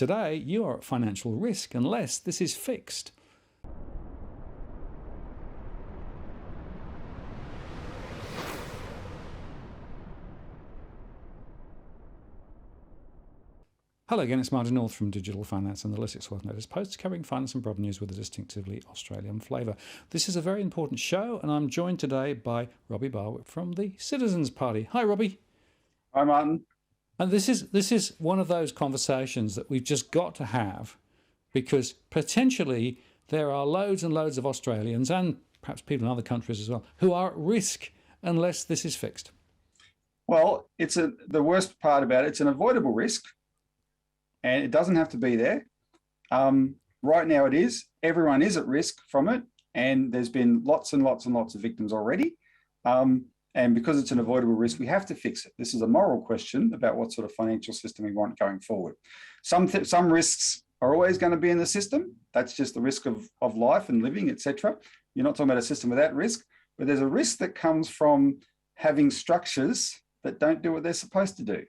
today you are at financial risk unless this is fixed. Hello again, it's Martin North from Digital Finance Analytics World Notice Posts, covering finance and broad news with a distinctively Australian flavour. This is a very important show, and I'm joined today by Robbie Barwick from the Citizens Party. Hi, Robbie. Hi, Martin. And this is one of those conversations that we've just got to have, because potentially there are loads and loads of Australians, and perhaps people in other countries as well, who are at risk unless this is fixed. Well, the worst part about it's an avoidable risk. And it doesn't have to be there. Right now it is. Everyone is at risk from it. And there's been lots and lots and lots of victims already. And because it's an avoidable risk, we have to fix it. This is a moral question about what sort of financial system we want going forward. Some risks are always going to be in the system. That's just the risk of life and living, etc. You're not talking about a system without risk. But there's a risk that comes from having structures that don't do what they're supposed to do.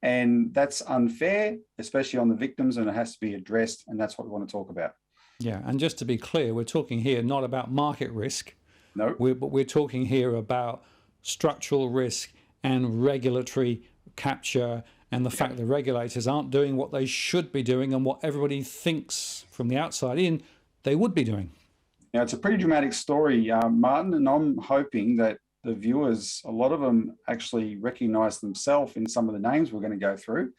And that's unfair, especially on the victims, and it has to be addressed, and that's what we want to talk about. Yeah, and just to be clear, we're talking here not about market risk. No. But we're talking here about structural risk and regulatory capture, and the fact that regulators aren't doing what they should be doing and what everybody thinks from the outside in they would be doing. Now, it's a pretty dramatic story, Martin, and I'm hoping that the viewers, a lot of them actually recognise themselves in some of the names we're going to go through,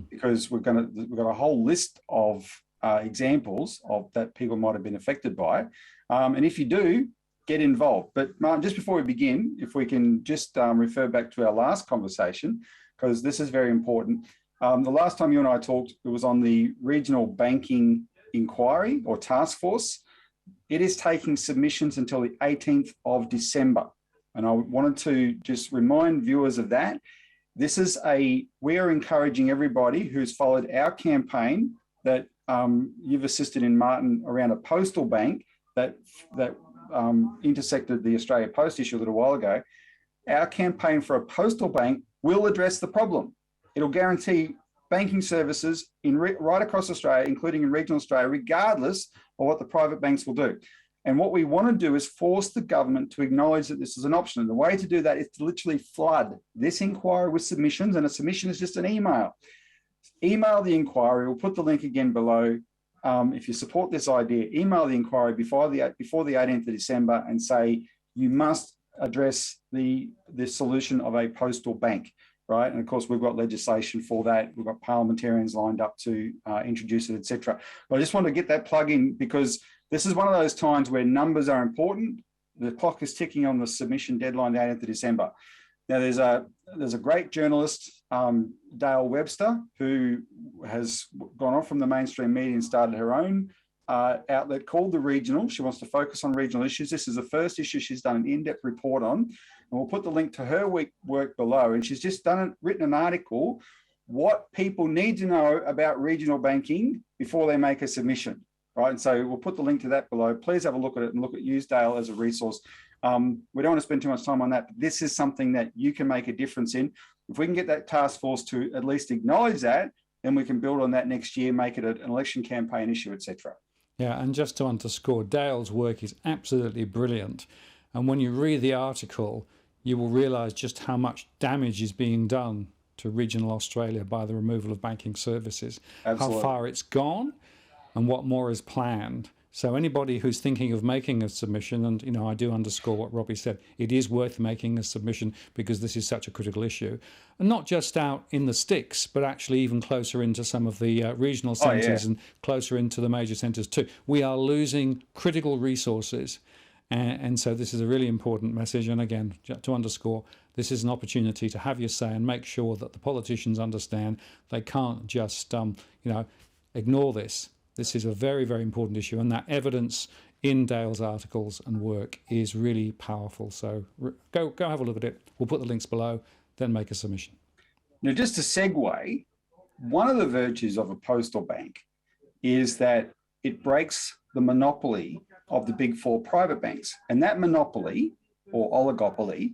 because we've got a whole list of examples of that people might have been affected by. And if you do, get involved. But Martin, just before we begin, if we can just refer back to our last conversation, because this is very important. The last time you and I talked, it was on the Regional Banking Inquiry or Task Force. It is taking submissions until the 18th of December. And I wanted to just remind viewers of that. We are encouraging everybody who's followed our campaign that you've assisted in, Martin, around a postal bank that intersected the Australia Post issue a little while ago. Our campaign for a postal bank will address the problem. It'll guarantee banking services right across Australia, including in regional Australia, regardless of what the private banks will do. And what we want to do is force the government to acknowledge that this is an option. And the way to do that is to literally flood this inquiry with submissions. And a submission is just an email. Email the inquiry. We'll put the link again below. If you support this idea, email the inquiry before the 18th of December and say, you must address the solution of a postal bank, right? And of course, we've got legislation for that. We've got parliamentarians lined up to introduce it, etc. But I just want to get that plug in, because this is one of those times where numbers are important. The clock is ticking on the submission deadline, the 18th of December. Now, there's a great journalist, Dale Webster, who has gone off from the mainstream media and started her own outlet called The Regional. She wants to focus on regional issues. This is the first issue she's done an in-depth report on. And we'll put the link to her work below. And she's just written an article, what people need to know about regional banking before they make a submission. Right, and so we'll put the link to that below. Please have a look at it and use Dale as a resource. We don't want to spend too much time on that, but this is something that you can make a difference in. If we can get that task force to at least acknowledge that, then we can build on that next year, make it an election campaign issue, etc. Yeah, and just to underscore, Dale's work is absolutely brilliant. And when you read the article, you will realise just how much damage is being done to regional Australia by the removal of banking services, Absolutely. How far it's gone, and what more is planned. So anybody who's thinking of making a submission, and I do underscore what Robbie said, it is worth making a submission because this is such a critical issue. And not just out in the sticks, but actually even closer into some of the regional centres and closer into the major centres too. We are losing critical resources. And so this is a really important message. And again, to underscore, this is an opportunity to have your say and make sure that the politicians understand they can't just, ignore this. This is a very, very important issue, and that evidence in Dale's articles and work is really powerful. So go have a look at it. We'll put the links below, then make a submission. Now, just to segue, one of the virtues of a postal bank is that it breaks the monopoly of the big four private banks. And that monopoly, or oligopoly,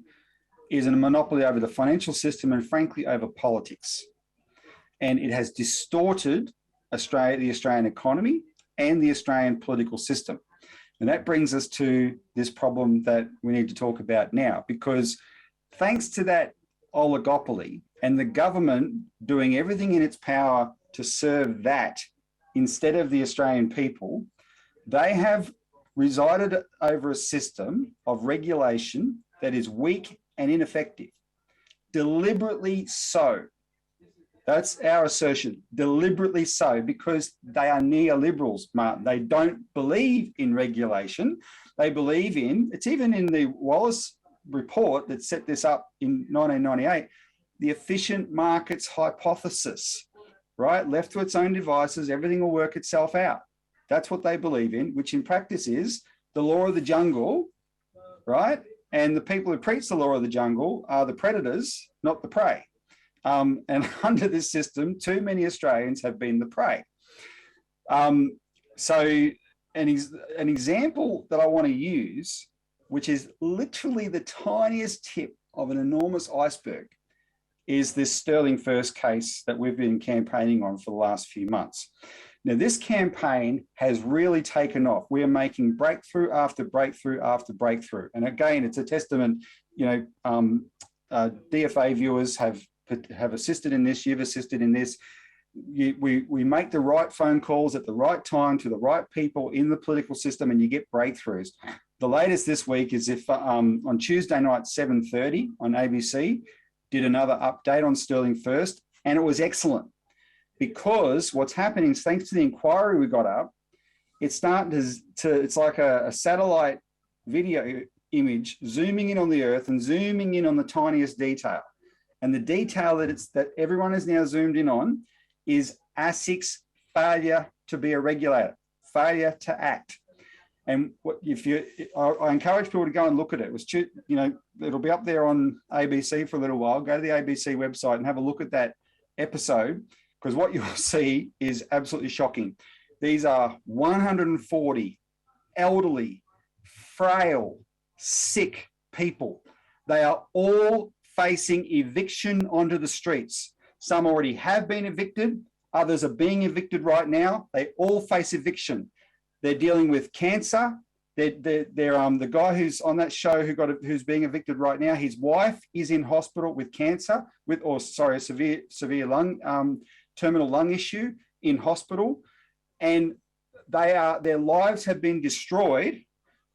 is a monopoly over the financial system and, frankly, over politics. And it has distorted Australia, the Australian economy and the Australian political system. And that brings us to this problem that we need to talk about now, because thanks to that oligopoly and the government doing everything in its power to serve that instead of the Australian people, they have resided over a system of regulation that is weak and ineffective. Deliberately so. That's our assertion, deliberately so, because they are neoliberals, Martin. They don't believe in regulation. They believe in, it's even in the Wallace report that set this up in 1998, the efficient markets hypothesis, right? Left to its own devices, everything will work itself out. That's what they believe in, which in practice is the law of the jungle, right? And the people who preach the law of the jungle are the predators, not the prey. And under this system, too many Australians have been the prey. So an example that I want to use, which is literally the tiniest tip of an enormous iceberg, is this Sterling First case that we've been campaigning on for the last few months. Now, this campaign has really taken off. We are making breakthrough after breakthrough after breakthrough. And again, it's a testament, DFA viewers have assisted in this, you've assisted in this. We make the right phone calls at the right time to the right people in the political system, and you get breakthroughs. The latest this week is if on Tuesday night, 7:30 on ABC, did another update on Sterling First, and it was excellent. Because what's happening is, thanks to the inquiry we got up, it's starting it's like a satellite video image zooming in on the earth and zooming in on the tiniest detail. And the detail that everyone is now zoomed in on is ASIC's failure to be a regulator, failure to act. And I encourage people to go and look at it. It was, it'll be up there on ABC for a little while. Go to the ABC website and have a look at that episode, because what you'll see is absolutely shocking. These are 140 elderly, frail, sick people. They are all facing eviction onto the streets. Some already have been evicted. Others are being evicted right now. They all face eviction. They're dealing with cancer. The guy who's on that show who's being evicted right now, his wife is in hospital with cancer, a severe lung, terminal lung issue in hospital, and their lives have been destroyed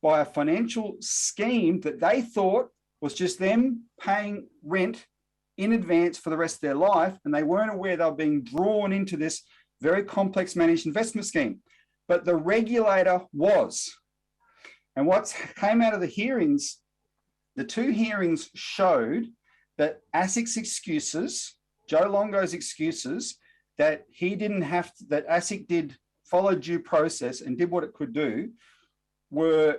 by a financial scheme that they thought was just them paying rent in advance for the rest of their life, and they weren't aware they were being drawn into this very complex managed investment scheme. But the regulator was. And what came out of the hearings, the two hearings showed that ASIC's excuses, Joe Longo's excuses, that that ASIC did follow due process and did what it could do, were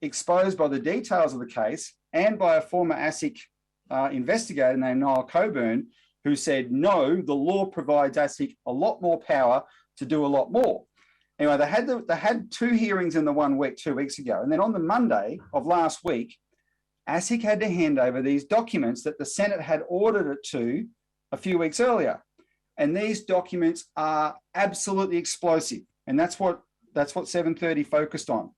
exposed by the details of the case and by a former ASIC investigator named Niall Coburn, who said, no, the law provides ASIC a lot more power to do a lot more. Anyway, they had two hearings in the 1 week, 2 weeks ago. And then on the Monday of last week, ASIC had to hand over these documents that the Senate had ordered it to a few weeks earlier. And these documents are absolutely explosive. And that's what 730 focused on.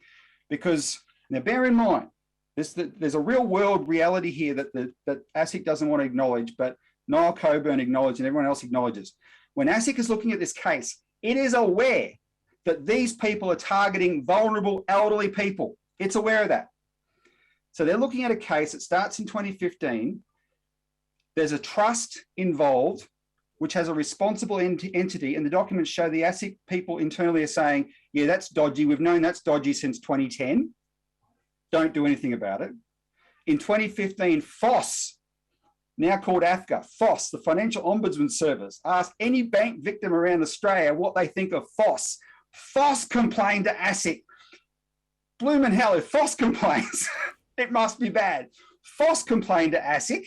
Because, now bear in mind, there's a real world reality here that ASIC doesn't want to acknowledge, but Niall Coburn acknowledged and everyone else acknowledges. When ASIC is looking at this case, it is aware that these people are targeting vulnerable elderly people. It's aware of that. So they're looking at a case that starts in 2015. There's a trust involved, which has a responsible entity, and the documents show the ASIC people internally are saying, yeah, that's dodgy. We've known that's dodgy since 2010. Don't do anything about it. In 2015, FOSS, now called AFCA, FOSS, the Financial Ombudsman Service, asked any bank victim around Australia what they think of FOSS. FOSS complained to ASIC. Bloomin' hell, if FOSS complains, it must be bad. FOSS complained to ASIC,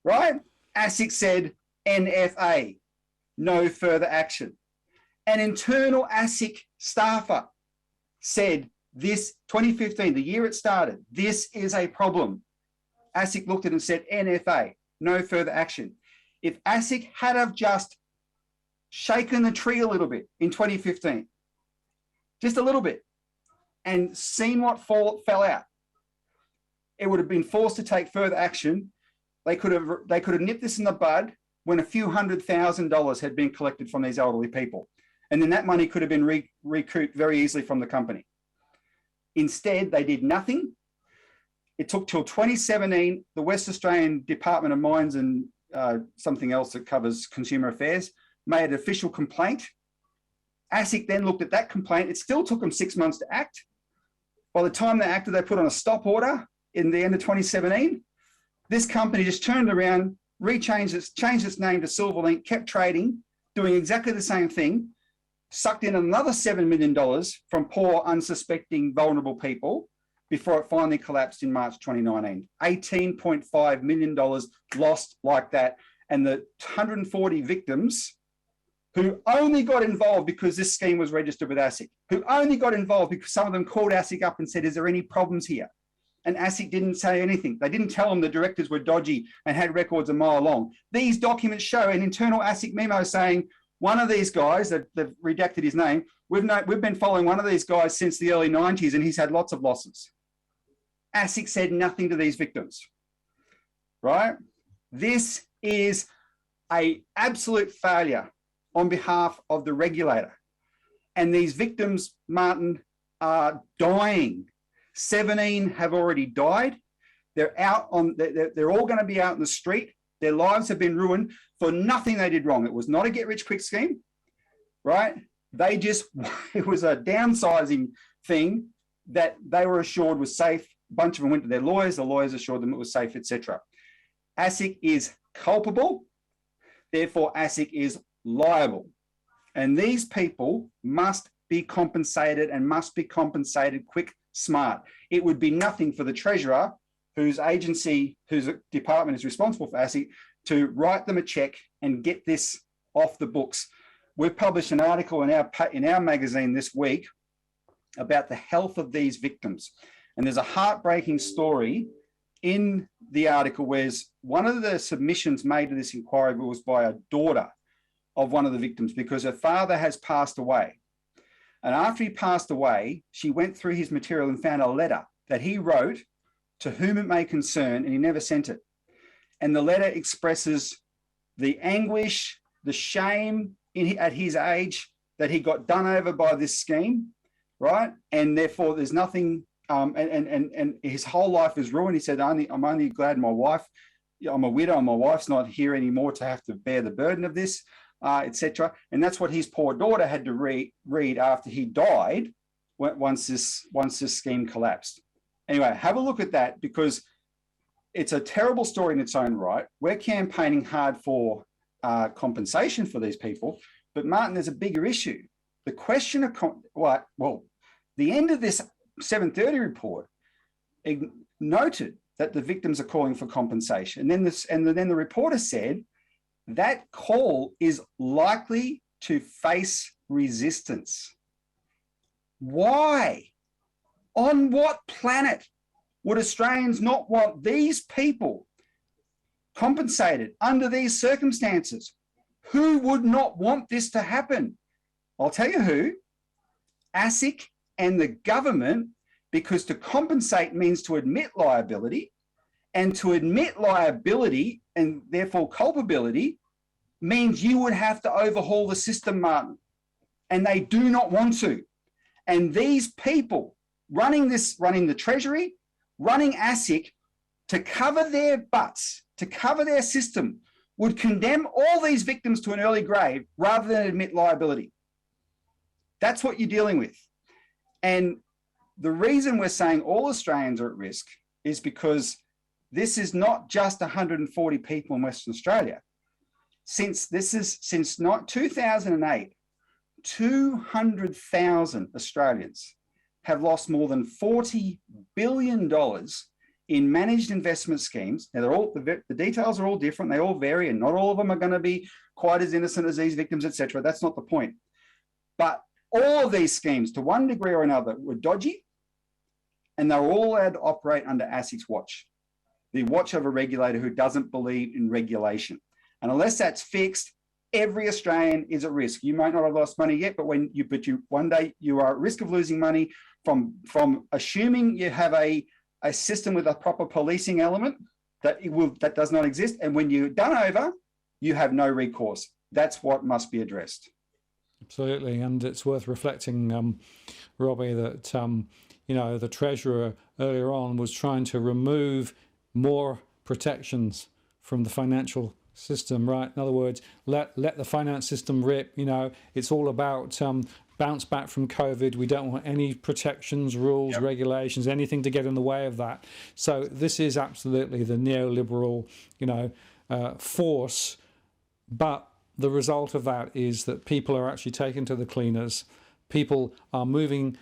right? ASIC said, NFA, no further action. An internal ASIC staffer said, this 2015, the year it started, this is a problem. ASIC looked at it and said, NFA, no further action. If ASIC had have just shaken the tree a little bit in 2015, just a little bit, and seen what fell out, it would have been forced to take further action. They could have nipped this in the bud when a few $100,000 had been collected from these elderly people. And then that money could have been recouped very easily from the company. Instead, they did nothing. It took till 2017, the West Australian Department of Mines and something else that covers consumer affairs made an official complaint. ASIC then looked at that complaint. It still took them 6 months to act. By the time they acted, they put on a stop order in the end of 2017. This company just turned around, changed its name to Silverlink, kept trading, doing exactly the same thing, sucked in another $7 million from poor, unsuspecting, vulnerable people before it finally collapsed in March 2019. $18.5 million lost like that. And the 140 victims who only got involved because this scheme was registered with ASIC, who only got involved because some of them called ASIC up and said, is there any problems here? And ASIC didn't say anything. They didn't tell them the directors were dodgy and had records a mile long. These documents show an internal ASIC memo saying, one of these guys, that they've redacted his name, we've been following one of these guys since the early 90s and he's had lots of losses. ASIC said nothing to these victims, right? This is an absolute failure on behalf of the regulator. And these victims, Martin, are dying. 17 have already died. They're all going to be out in the street. Their lives have been ruined for nothing they did wrong. It was not a get-rich-quick scheme, right? It was a downsizing thing that they were assured was safe. A bunch of them went to their lawyers. The lawyers assured them it was safe, etc. ASIC is culpable. Therefore, ASIC is liable. And these people must be compensated and must be compensated quick, smart. It would be nothing for the treasurer, whose department is responsible for ASIC, to write them a check and get this off the books. We've published an article in our magazine this week about the health of these victims. And there's a heartbreaking story in the article where one of the submissions made to this inquiry was by a daughter of one of the victims because her father has passed away. And after he passed away, she went through his material and found a letter that he wrote to whom it may concern, and he never sent it. And the letter expresses the anguish, the shame at his age that he got done over by this scheme, right? And therefore there's nothing, and his whole life is ruined. He said, I'm only glad I'm a widow and my wife's not here anymore to have to bear the burden of this, etc. And that's what his poor daughter had to read after he died once this scheme collapsed. Anyway, have a look at that because it's a terrible story in its own right. We're campaigning hard for compensation for these people, but Martin, there's a bigger issue. The question of, the end of this 7:30 report noted that the victims are calling for compensation. And then the reporter said that call is likely to face resistance. Why? On what planet would Australians not want these people compensated under these circumstances? Who would not want this to happen? I'll tell you who. ASIC and the government, because to compensate means to admit liability, and to admit liability and therefore culpability means you would have to overhaul the system, Martin, and they do not want to. And these people running the Treasury, running ASIC to cover their butts, to cover their system, would condemn all these victims to an early grave rather than admit liability. That's what you're dealing with. And the reason we're saying all Australians are at risk is because this is not just 140 people in Western Australia. Since 2008, 200,000 Australians have lost more than $40 billion in managed investment schemes. Now, the details are all different. They all vary, and not all of them are going to be quite as innocent as these victims, etc. That's not the point. But all of these schemes, to one degree or another, were dodgy, and they're all allowed to operate under ASIC's watch, the watch of a regulator who doesn't believe in regulation. And unless that's fixed, Every Australian is at risk. You might not have lost money yet, but one day you are at risk of losing money from assuming you have a system with a proper policing element that does not exist. And when you're done over, you have no recourse. That's what must be addressed. Absolutely, and it's worth reflecting, Robbie, that the Treasurer earlier on was trying to remove more protections from the financial system, right? In other words, let the finance system rip. It's all about bounce back from COVID. We don't want any protections, rules, regulations, anything to get in the way of that. So this is absolutely the neoliberal, force. But the result of that is that people are actually taken to the cleaners. People are moving,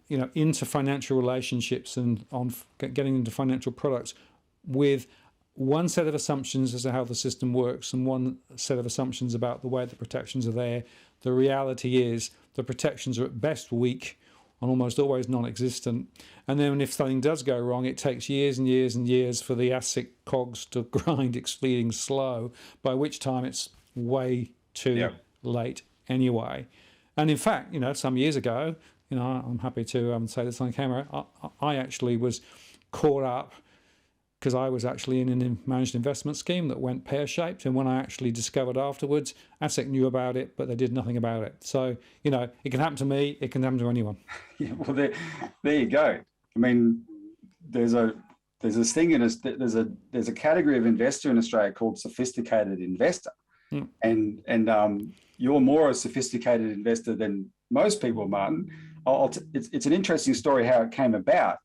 into financial relationships and on getting into financial products with one set of assumptions as to how the system works and one set of assumptions about the way the protections are there. The reality is the protections are at best weak and almost always non-existent. And then if something does go wrong, it takes years and years and years for the ASIC cogs to grind exceeding slow, by which time it's way too late anyway. And in fact, some years ago, I'm happy to say this on camera, I actually was caught up because I was actually in a managed investment scheme that went pear-shaped. And when I actually discovered afterwards, ASIC knew about it, but they did nothing about it. So, it can happen to me, it can happen to anyone. Yeah, well, there you go. I mean, there's this thing there's a category of investor in Australia called sophisticated investor. And you're more a sophisticated investor than most people, Martin. It's an interesting story how it came about.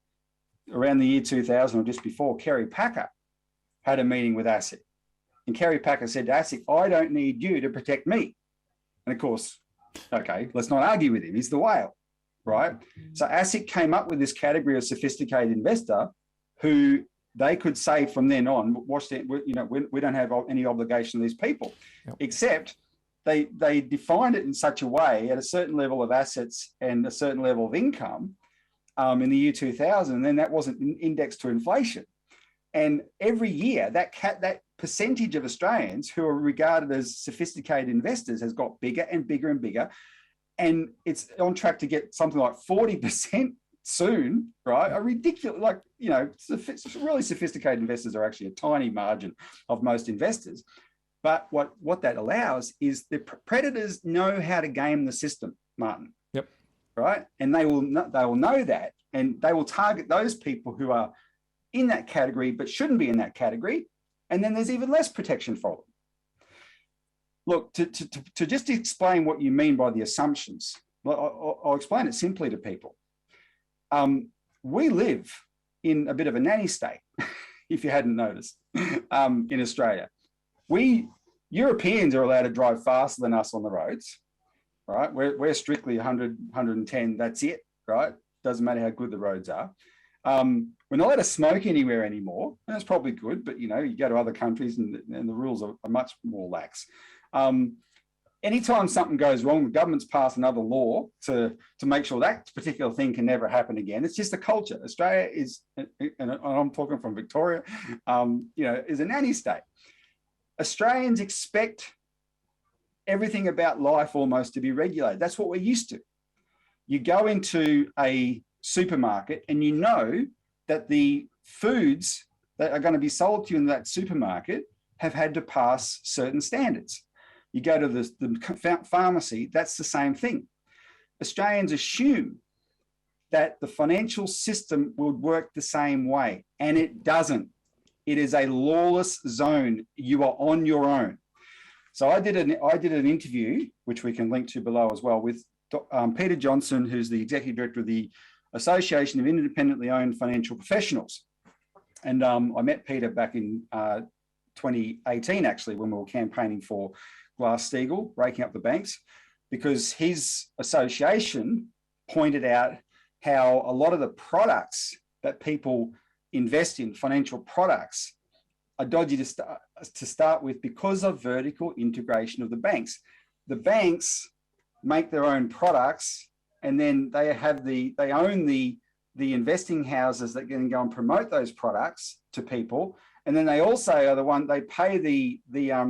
Around the year 2000 or just before, Kerry Packer had a meeting with ASIC. And Kerry Packer said to ASIC, I don't need you to protect me. And of course, okay, let's not argue with him. He's the whale, right? So ASIC came up with this category of sophisticated investor who they could say from then on, we don't have any obligation to these people, except they defined it in such a way at a certain level of assets and a certain level of income in the year 2000, and then that wasn't indexed to inflation. And every year, that percentage of Australians who are regarded as sophisticated investors has got bigger and bigger and bigger. And it's on track to get something like 40% soon, right? A ridiculous, really sophisticated investors are actually a tiny margin of most investors. But what that allows is the predators know how to game the system, Martin. Yep. Right? And they will know that, and they will target those people who are in that category but shouldn't be in that category, and then there's even less protection for them. Look, to just explain what you mean by the assumptions, I'll explain it simply to people. We live in a bit of a nanny state, if you hadn't noticed, in Australia. Europeans are allowed to drive faster than us on the roads, right? We're strictly 100, 110, that's it, right? Doesn't matter how good the roads are. We're not allowed to smoke anywhere anymore, and that's probably good, but you go to other countries and the rules are much more lax. Anytime something goes wrong, the government's passed another law to make sure that particular thing can never happen again. It's just a culture. Australia is, and I'm talking from Victoria, is a nanny state. Australians expect everything about life almost to be regulated. That's what we're used to. You go into a supermarket and you know that the foods that are going to be sold to you in that supermarket have had to pass certain standards. You go to the pharmacy, that's the same thing. Australians assume that the financial system will work the same way, and it doesn't. It is a lawless zone. You are on your own. So I did an interview, which we can link to below as well, with Peter Johnson, who's the Executive Director of the Association of Independently Owned Financial Professionals. And I met Peter back in 2018, actually, when we were campaigning for Glass-Steagall, breaking up the banks, because his association pointed out how a lot of the products that people invest in, financial products, are dodgy to start with because of vertical integration of the banks. The banks make their own products, and then they own the investing houses that can go and promote those products to people, And then they also are the one, they pay the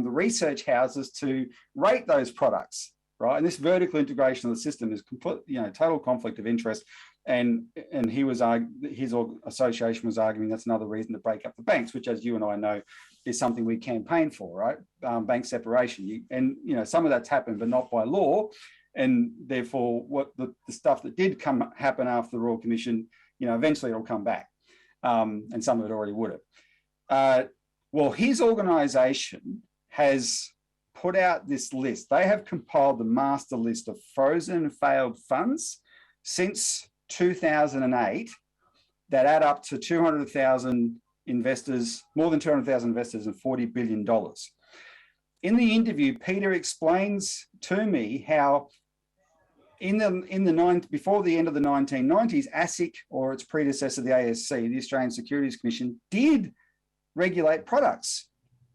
research houses to rate those products, right? And this vertical integration of the system is complete, total conflict of interest. And his association was arguing that's another reason to break up the banks, which, as you and I know, is something we campaign for, right? Bank separation. Some of that's happened, but not by law. And therefore, what the stuff that did happen after the Royal Commission, eventually it'll come back. And some of it already would have. Well, his organisation has put out this list. They have compiled the master list of frozen and failed funds since 2008 that add up to 200,000 investors, more than 200,000 investors, and $40 billion. In the interview, Peter explains to me how before the end of the 1990s, ASIC, or its predecessor, the ASC, the Australian Securities Commission, did regulate products.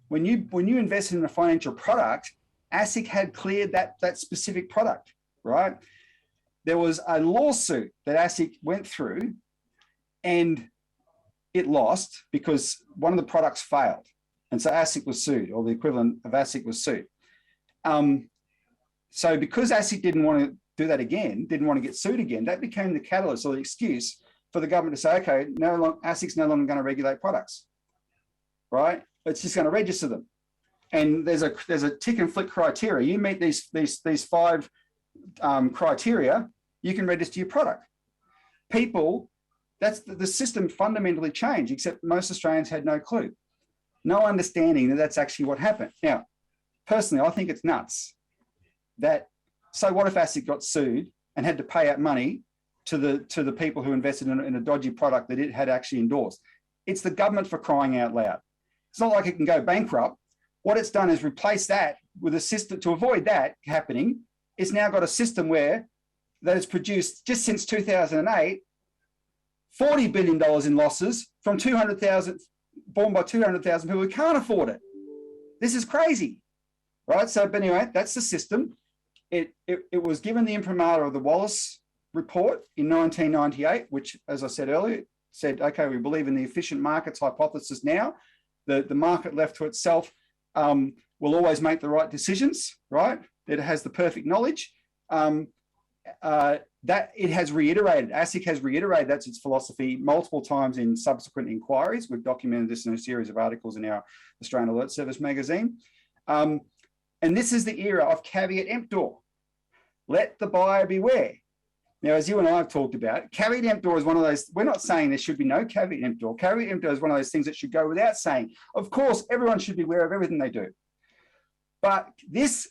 When you invested in a financial product, ASIC had cleared that specific product, right? There was a lawsuit that ASIC went through, and it lost because one of the products failed. And so ASIC was sued, or the equivalent of ASIC was sued. So because ASIC didn't want to do that again, didn't want to get sued again, that became the catalyst or the excuse for the government to say, okay, ASIC's no longer going to regulate products, right? It's just going to register them. And there's a tick and flick criteria. You meet these 5 criteria, you can register your product. People, that's the system fundamentally changed, except most Australians had no clue. No understanding that that's actually what happened. Now, personally, I think it's nuts so what if ASIC got sued and had to pay out money to the people who invested in a dodgy product that it had actually endorsed? It's the government, for crying out loud. It's not like it can go bankrupt. What it's done is replace that with a system to avoid that happening. It's now got a system that has produced, just since 2008, $40 billion in losses from 200,000, borne by 200,000 people who can't afford it. This is crazy, right? So, but anyway, that's the system. It was given the imprimatur of the Wallace report in 1998, which, as I said earlier, said, okay, we believe in the efficient markets hypothesis now. The market left to itself will always make the right decisions, right? It has the perfect knowledge. That it has reiterated, ASIC has reiterated that's its philosophy multiple times in subsequent inquiries. We've documented this in a series of articles in our Australian Alert Service magazine. And this is the era of caveat emptor. Let the buyer beware. Now, as you and I have talked about, caveat emptor is one of those, we're not saying there should be no caveat emptor. Caveat emptor is one of those things that should go without saying. Of course, everyone should be aware of everything they do. But this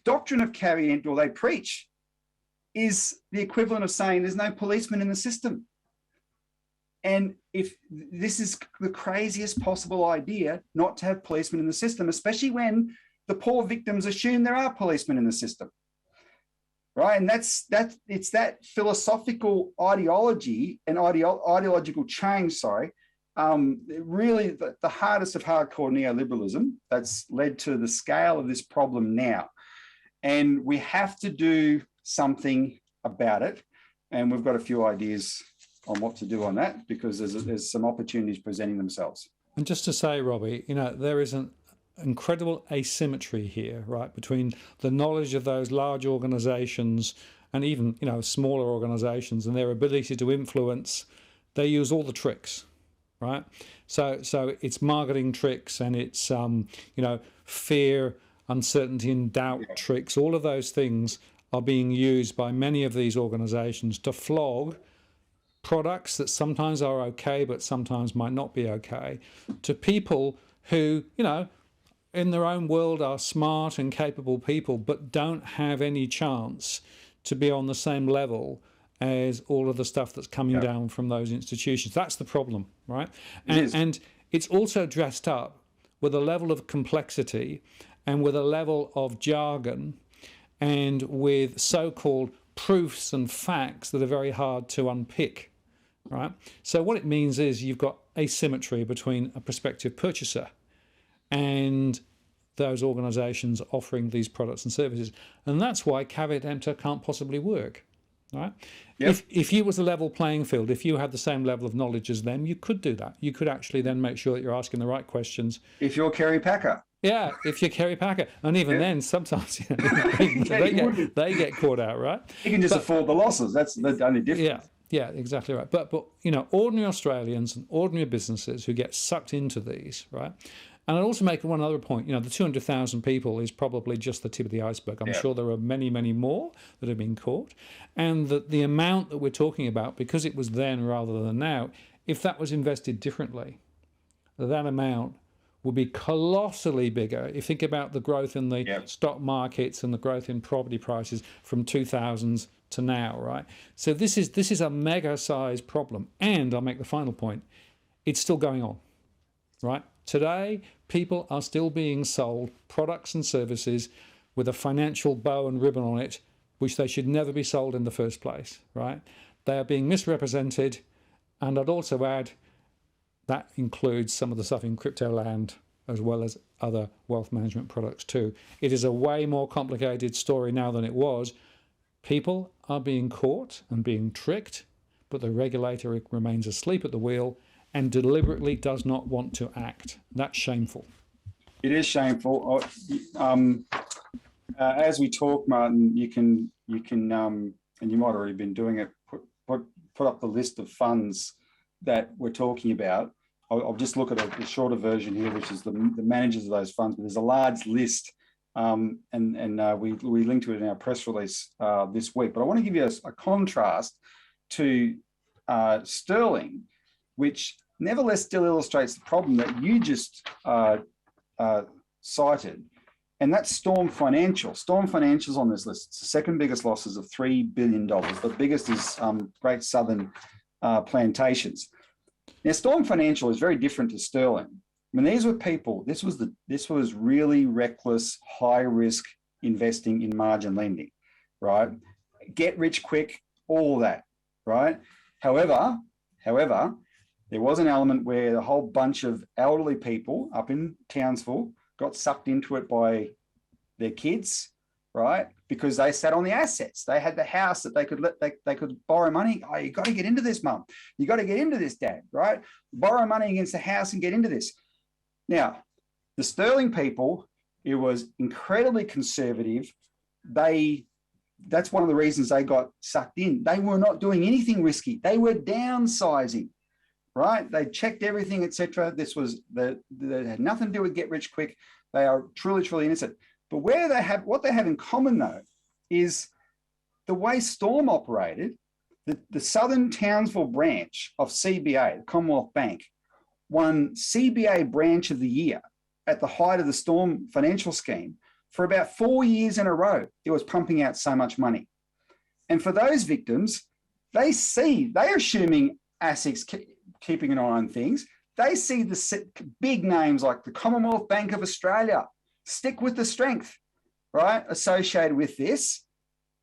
doctrine of caveat emptor they preach is the equivalent of saying there's no policeman in the system. And if this is the craziest possible idea, not to have policemen in the system, especially when the poor victims assume there are policemen in the system, right? And it's that philosophical ideology and ideological change, really the hardest of hardcore neoliberalism that's led to the scale of this problem now. And we have to do something about it. And we've got a few ideas on what to do on that, because there's some opportunities presenting themselves. And just to say, Robbie, there is an incredible asymmetry here, right, between the knowledge of those large organizations and even, smaller organizations and their ability to influence. They use all the tricks, right? So it's marketing tricks, and it's, fear, uncertainty and doubt tricks. All of those things are being used by many of these organizations to flog products that sometimes are okay but sometimes might not be okay to people who, in their own world are smart and capable people but don't have any chance to be on the same level as all of the stuff that's coming down from those institutions. That's the problem, right? And it's also dressed up with a level of complexity and with a level of jargon and with so-called proofs and facts that are very hard to unpick, right? So what it means is you've got asymmetry between a prospective purchaser and those organisations offering these products and services. And that's why caveat emptor can't possibly work. right? Yep. If you was a level playing field, if you had the same level of knowledge as them, you could do that. You could actually then make sure that you're asking the right questions. If you're Kerry Packer. Yeah, if you're Kerry Packer. And even then, sometimes they get caught out, right? You can just afford the losses. That's the only difference. Yeah, exactly right. But ordinary Australians and ordinary businesses who get sucked into these, right? And I'd also make one other point. The 200,000 people is probably just the tip of the iceberg. I'm sure there are many, many more that have been caught. And that the amount that we're talking about, because it was then rather than now, if that was invested differently, that amount will be colossally bigger. If you think about the growth in the stock markets and the growth in property prices from 2000s to now, right? So this is a mega-sized problem. And I'll make the final point, it's still going on, right? Today, people are still being sold products and services with a financial bow and ribbon on it, which they should never be sold in the first place, right? They are being misrepresented. And I'd also add, that includes some of the stuff in crypto land as well as other wealth management products too. It is a way more complicated story now than it was. People are being caught and being tricked, but the regulator remains asleep at the wheel and deliberately does not want to act. That's shameful. It is shameful. As we talk, Martin, you can, and you might already been doing it, put up the list of funds that we're talking about. I'll just look at a shorter version here, which is the managers of those funds, but there's a large list, and we linked to it in our press release this week. But I want to give you a contrast to sterling, which nevertheless still illustrates the problem that you just cited, and that's Storm Financial. Storm Financial's on this list. It's the second biggest losses of $3 billion. The biggest is Great Southern Plantations. Now, Storm Financial is very different to sterling. I mean, these were people. This was really reckless, high risk investing in margin lending, right? Get rich quick, all of that, right? However, there was an element where a whole bunch of elderly people up in Townsville got sucked into it by their kids, right? Because they sat on the assets. They had the house that they could borrow money. Oh, you got to get into this, mum. You got to get into this, dad, right? Borrow money against the house and get into this. Now, the sterling people, it was incredibly conservative. That's one of the reasons they got sucked in. They were not doing anything risky. They were downsizing, right? They checked everything, etc. This was that had nothing to do with get rich quick. They are truly, truly innocent. But what they have in common though is the way Storm operated. The Southern Townsville branch of CBA, the Commonwealth Bank, won CBA Branch of the Year at the height of the Storm financial scheme for about 4 years in a row. It was pumping out so much money. And for those victims, they're assuming ASIC's keeping an eye on things. They see the big names like the Commonwealth Bank of Australia stick with the strength, right, associated with this,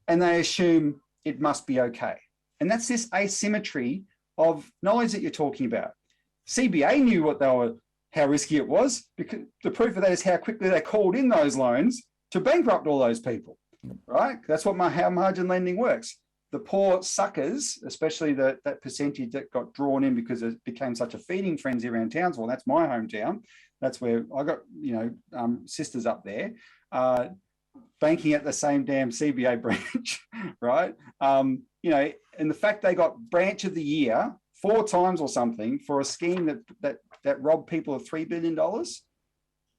and they assume it must be okay. And that's this asymmetry of knowledge that you're talking about. CBA knew how risky it was, because the proof of that is how quickly they called in those loans to bankrupt all those people, right? That's how margin lending works. The poor suckers, especially that percentage that got drawn in because it became such a feeding frenzy around Townsville. That's my hometown. That's where I got, sisters up there, banking at the same damn CBA branch, right? And the fact they got Branch of the Year 4 times or something for a scheme that robbed people of $3 billion.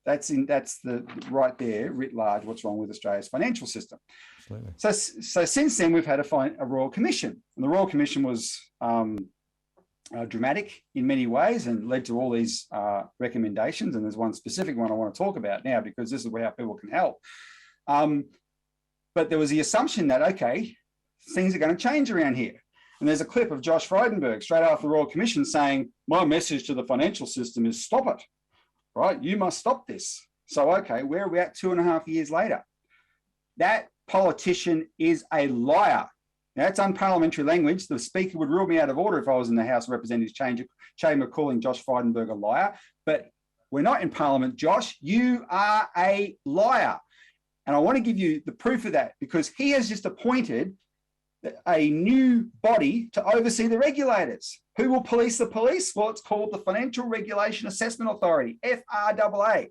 That's the right there, writ large, what's wrong with Australia's financial system. Absolutely. So since then, we've had a Royal Commission. And the Royal Commission was dramatic in many ways and led to all these recommendations. And there's one specific one I want to talk about now, because this is how people can help. But there was the assumption that, okay, things are going to change around here. And there's a clip of Josh Frydenberg straight after the Royal Commission saying, my message to the financial system is stop it, right? You must stop this. So, okay, where are we at 2.5 years later? That politician is a liar. Now, that's unparliamentary language. The Speaker would rule me out of order if I was in the House of Representatives chamber calling Josh Frydenberg a liar. But we're not in Parliament, Josh. You are a liar. And I want to give you the proof of that, because he has just appointed a new body to oversee the regulators. Who will police the police? Well, it's called the Financial Regulation Assessment Authority, FRAA.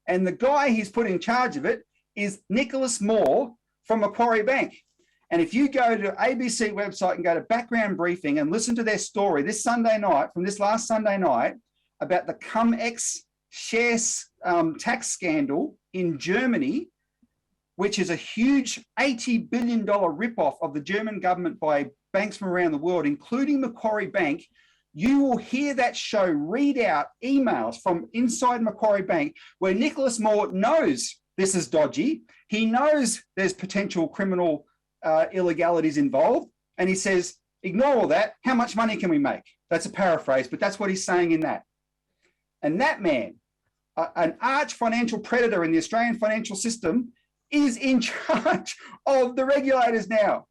And the guy he's put in charge of it is Nicholas Moore from Macquarie Bank. And if you go to ABC website and go to background briefing and listen to their story this Sunday night, from this last Sunday night, about the cum-ex shares tax scandal in Germany, which is a huge $80 billion ripoff of the German government by banks from around the world, including Macquarie Bank, you will hear that show read out emails from inside Macquarie Bank where Nicholas Moore knows this is dodgy. He knows there's potential criminal illegalities involved. And he says, ignore all that. How much money can we make? That's a paraphrase, but that's what he's saying in that. And that man, an arch financial predator in the Australian financial system, is in charge of the regulators now.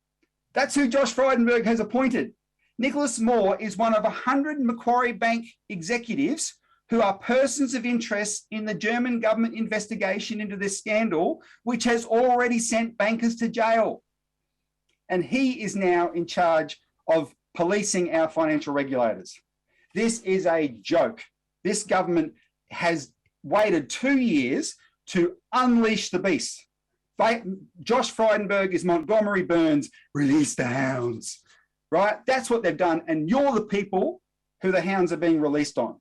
That's who Josh Frydenberg has appointed. Nicholas Moore is one of 100 Macquarie Bank executives who are persons of interest in the German government investigation into this scandal, which has already sent bankers to jail. And he is now in charge of policing our financial regulators. This is a joke. This government has waited 2 years to unleash the beast. Josh Frydenberg is Montgomery Burns, release the hounds, right? That's what they've done. And you're the people who the hounds are being released on.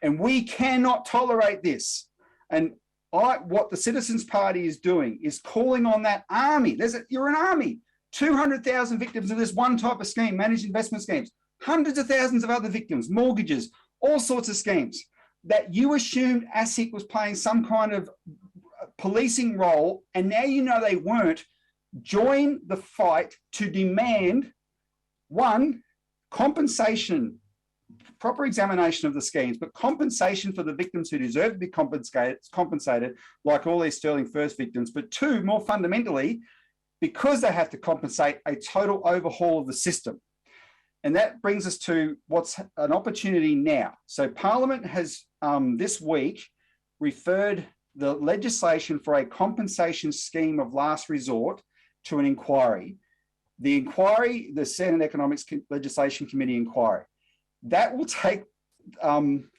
And we cannot tolerate this. And what the Citizens Party is doing is calling on that army. You're an army. 200,000 victims of this one type of scheme, managed investment schemes, hundreds of thousands of other victims, mortgages, all sorts of schemes, that you assumed ASIC was playing some kind of policing role, and now you know they weren't. Join the fight to demand, one, compensation, proper examination of the schemes, but compensation for the victims who deserve to be compensated, like all these Sterling First victims. But two, more fundamentally, because they have to compensate, a total overhaul of the system. And that brings us to what's an opportunity now. So Parliament has this week referred the legislation for a compensation scheme of last resort to an inquiry. The inquiry, the Senate Economics Legislation Committee inquiry, that will take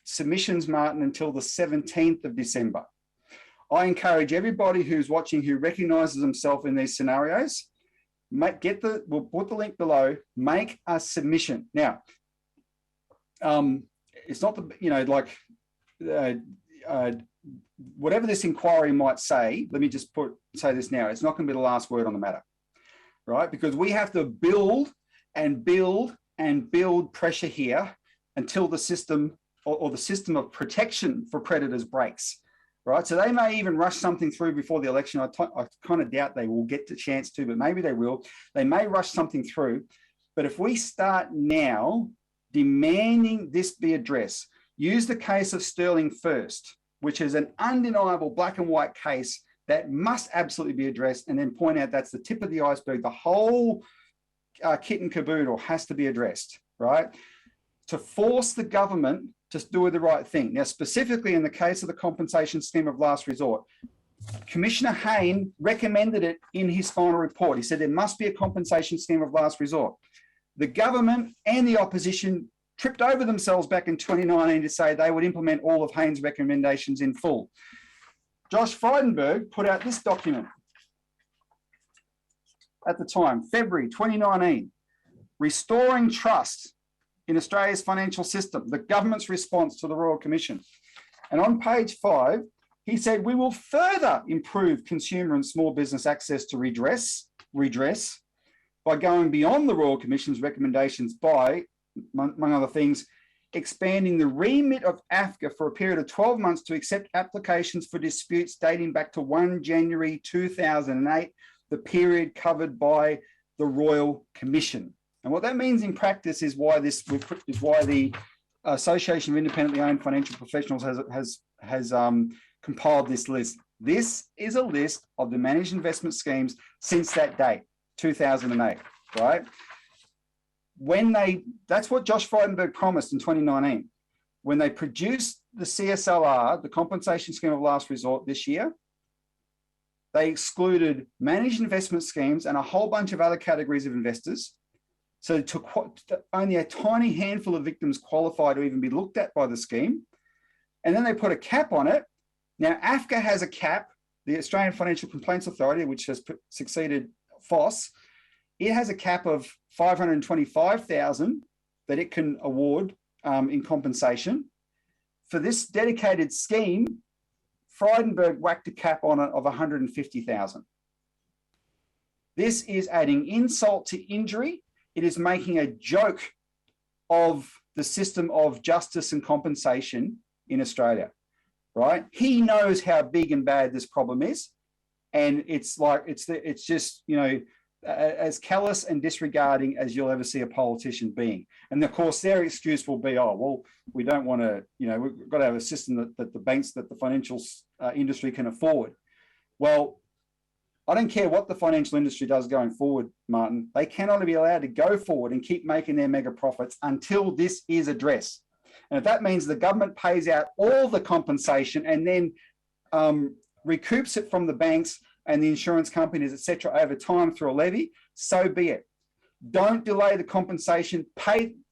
submissions, Martin, until the 17th of December. I encourage everybody who's watching who recognises himself in these scenarios, we'll put the link below, make a submission. Now, it's not whatever this inquiry might say, let me just say this now, it's not going to be the last word on the matter, right? Because we have to build and build and build pressure here until the system or the system of protection for predators breaks. Right, so they may even rush something through before the election. I kind of doubt they will get the chance to, but maybe they will. They may rush something through. But if we start now demanding this be addressed, use the case of Sterling First, which is an undeniable black and white case that must absolutely be addressed, and then point out that's the tip of the iceberg. The whole kit and caboodle has to be addressed, right? To force the government to do the right thing. Now, specifically in the case of the compensation scheme of last resort, Commissioner Hayne recommended it in his final report. He said there must be a compensation scheme of last resort. The government and the opposition tripped over themselves back in 2019 to say they would implement all of Hayne's recommendations in full. Josh Frydenberg put out this document at the time, February 2019, Restoring Trust in Australia's Financial System, the government's response to the Royal Commission. And on page 5, he said, we will further improve consumer and small business access to redress by going beyond the Royal Commission's recommendations by, among other things, expanding the remit of AFCA for a period of 12 months to accept applications for disputes dating back to 1 January 2008, the period covered by the Royal Commission. And what that means in practice is why the Association of Independently Owned Financial Professionals has compiled this list. This is a list of the managed investment schemes since that date, 2008, right? That's what Josh Frydenberg promised in 2019. When they produced the CSLR, the compensation scheme of last resort this year, they excluded managed investment schemes and a whole bunch of other categories of investors. So only a tiny handful of victims qualify to even be looked at by the scheme. And then they put a cap on it. Now, AFCA has a cap, the Australian Financial Complaints Authority, which has succeeded FOSS, it has a cap of $525,000 that it can award in compensation. For this dedicated scheme, Frydenberg whacked a cap on it of $150,000. This is adding insult to injury. It is making a joke of the system of justice and compensation in Australia, right? He knows how big and bad this problem is. And it's like, it's just, you know, as callous and disregarding as you'll ever see a politician being. And of course, their excuse will be, oh, well, we don't want to, you know, we've got to have a system that the banks, that the financial industry can afford. Well, I don't care what the financial industry does going forward, Martin. They cannot be allowed to go forward and keep making their mega profits until this is addressed. And if that means the government pays out all the compensation and then recoups it from the banks and the insurance companies, et cetera, over time through a levy, so be it. Don't delay the compensation.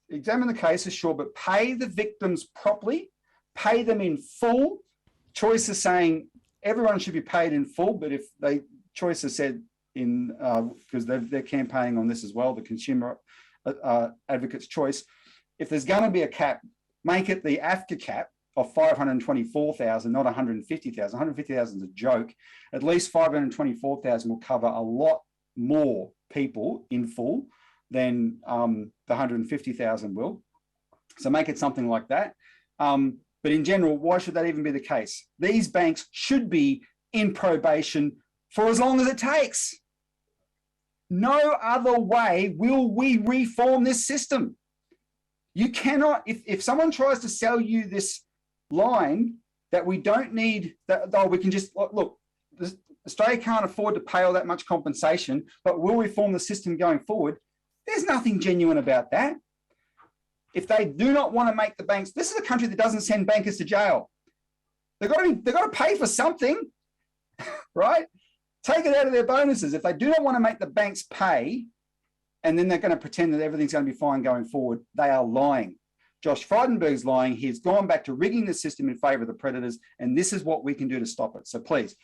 Examine the cases, sure, but pay the victims properly, pay them in full. Choice is saying everyone should be paid in full, but if Choice has said because they're campaigning on this as well, the Consumer Advocates' Choice, if there's going to be a cap, make it the AFCA cap of $524,000, not $150,000. $150,000 is a joke. At least $524,000 will cover a lot more people in full than the $150,000 will. So make it something like that. But in general, why should that even be the case? These banks should be in probation for as long as it takes. No other way will we reform this system. You cannot, if someone tries to sell you this line that we don't need, that oh, we can just, look, Australia can't afford to pay all that much compensation, but we'll reform the system going forward. There's nothing genuine about that. If they do not want to make the banks, this is a country that doesn't send bankers to jail. They've got to pay for something, right? Take it out of their bonuses. If they do not want to make the banks pay, and then they're going to pretend that everything's going to be fine going forward, they are lying. Josh Frydenberg's lying. He's gone back to rigging the system in favour of the predators, and this is what we can do to stop it. So please,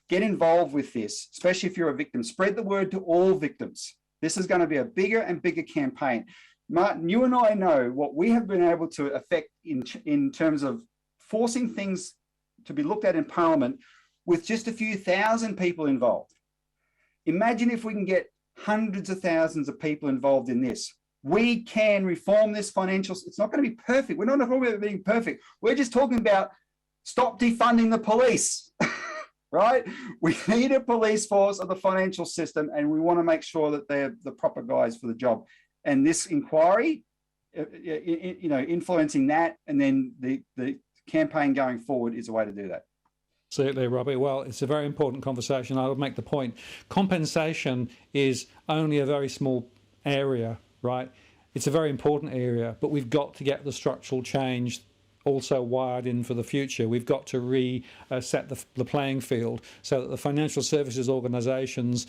get involved with this, especially if you're a victim. Spread the word to all victims. This is going to be a bigger and bigger campaign. Martin, you and I know what we have been able to affect in terms of forcing things to be looked at in Parliament with just a few thousand people involved. Imagine if we can get hundreds of thousands of people involved in this. We can reform this financial. It's not going to be perfect. We're not talking about being perfect. We're just talking about stop defunding the police, right? We need a police force of the financial system, and we want to make sure that they're the proper guys for the job. And this inquiry, you know, influencing that, and then the campaign going forward is a way to do that. Absolutely, Robbie. Well, it's a very important conversation. I would make the point. Compensation is only a very small area, right? It's a very important area, but we've got to get the structural change also wired in for the future. We've got to reset the playing field so that the financial services organisations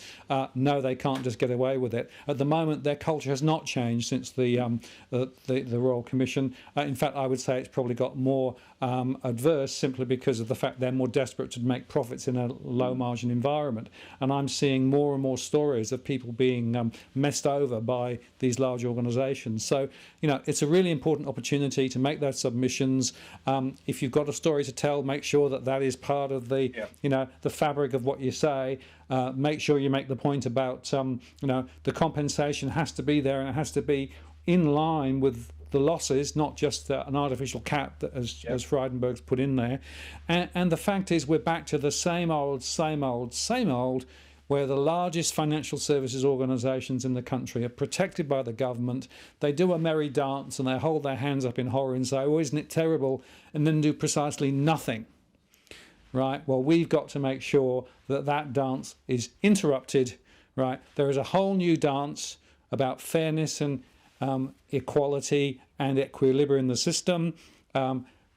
know they can't just get away with it. At the moment, their culture has not changed since the Royal Commission. In fact, I would say it's probably got more adverse simply because of the fact they're more desperate to make profits in a low-margin environment. And I'm seeing more and more stories of people being messed over by these large organisations. So, you know, it's a really important opportunity to make those submissions. If you've got a story to tell, make sure that that is part of the, you know, the fabric of what you say. Make sure you make the point about, you know, the compensation has to be there and it has to be in line with the losses, not just an artificial cap that as Frydenberg's put in there. And the fact is we're back to the same old, where the largest financial services organisations in the country are protected by the government. They do a merry dance and they hold their hands up in horror and say, oh, isn't it terrible? And then do precisely nothing, right? Well, we've got to make sure that that dance is interrupted, right? There is a whole new dance about fairness and equality and equilibrium in the system,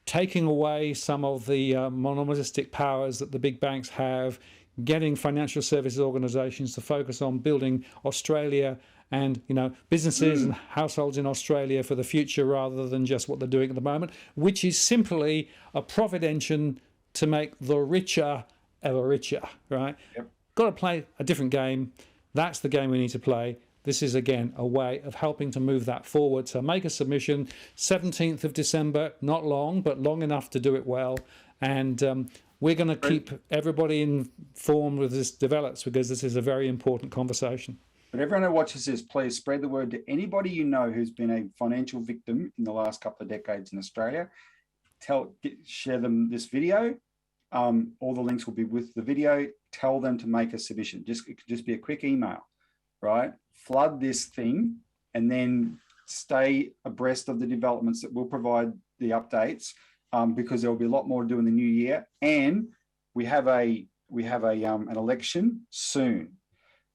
taking away some of the monopolistic powers that the big banks have, getting financial services organisations to focus on building Australia and, you know, businesses and households in Australia for the future rather than just what they're doing at the moment, which is simply a profit engine to make the richer ever richer, right? Yep. Got to play a different game. That's the game we need to play. This is, again, a way of helping to move that forward. So make a submission, 17th of December, not long, but long enough to do it well. And we're going to keep everybody informed as this develops, because this is a very important conversation. But everyone who watches this, please spread the word to anybody you know who's been a financial victim in the last couple of decades in Australia. Share them this video. All the links will be with the video. Tell them to make a submission. It could just be a quick email, right? Flood this thing and then stay abreast of the developments that will provide the updates, because there will be a lot more to do in the new year. And we have an election soon.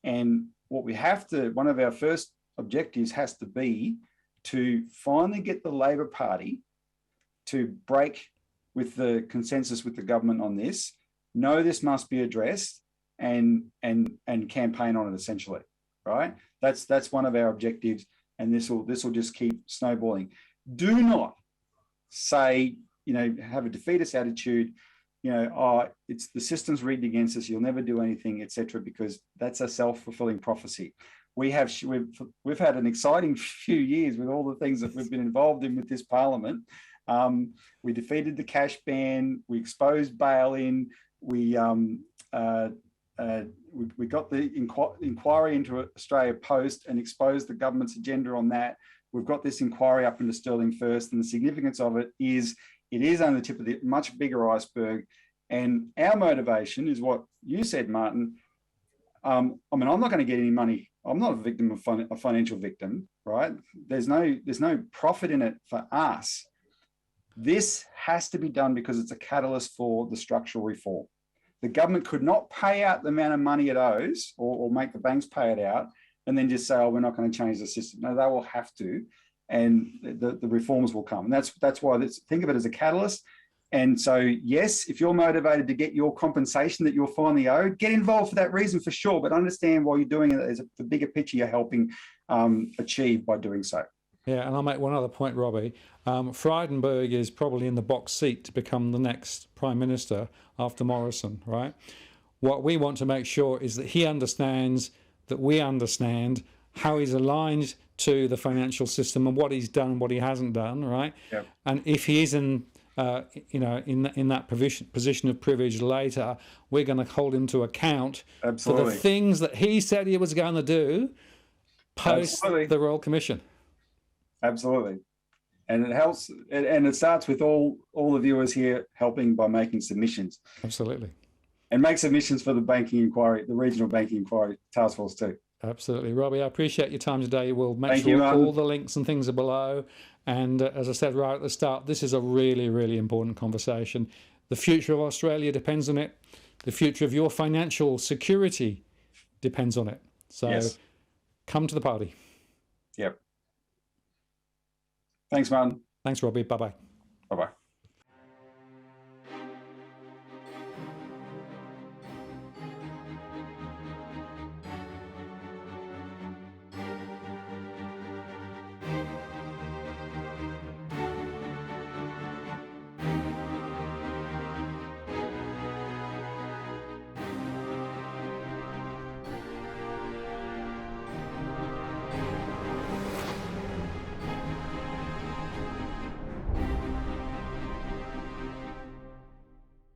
And what we have to, one of our first objectives has to be to finally get the Labor Party to break with the consensus with the government on this, know this must be addressed, and campaign on it, essentially, right? That's one of our objectives, and this will just keep snowballing. Do not say, you know, have a defeatist attitude, you know, oh, it's the system's rigged against us, you'll never do anything, etc., because that's a self-fulfilling prophecy. We've had an exciting few years with all the things that we've been involved in with this parliament. We defeated the cash ban, we exposed bail-in, we got the inquiry into Australia Post and exposed the government's agenda on that. We've got this inquiry up into Sterling First, and the significance of it is on the tip of the much bigger iceberg. And our motivation is what you said, Martin. I mean, I'm not going to get any money. I'm not a victim of a financial victim, right? There's no profit in it for us. This has to be done because it's a catalyst for the structural reform. The government could not pay out the amount of money it owes, or make the banks pay it out, and then just say, oh, we're not going to change the system. No, they will have to, and the reforms will come. And that's why think of it as a catalyst. And so, yes, if you're motivated to get your compensation that you're finally owed, get involved for that reason for sure, but understand while you're doing it, there's the bigger picture you're helping achieve by doing so. Yeah, and I'll make one other point, Robbie. Frydenberg is probably in the box seat to become the next Prime Minister after Morrison, right? What we want to make sure is that he understands that we understand how he's aligned to the financial system and what he's done and what he hasn't done, right? Yep. And if he is in that position of privilege later, we're going to hold him to account Absolutely. for the things that he said he was going to do post Absolutely. the Royal Commission. Absolutely. And it helps, and it starts with all the viewers here helping by making submissions. Absolutely. And make submissions for the banking inquiry, the regional banking inquiry task force too. Absolutely. Robbie, I appreciate your time today. We'll make sure all the links and things are below. And as I said right at the start, this is a really, really important conversation. The future of Australia depends on it. The future of your financial security depends on it. So yes. Come to the party. Yep. Thanks, Martin. Thanks, Robbie. Bye-bye. Bye-bye.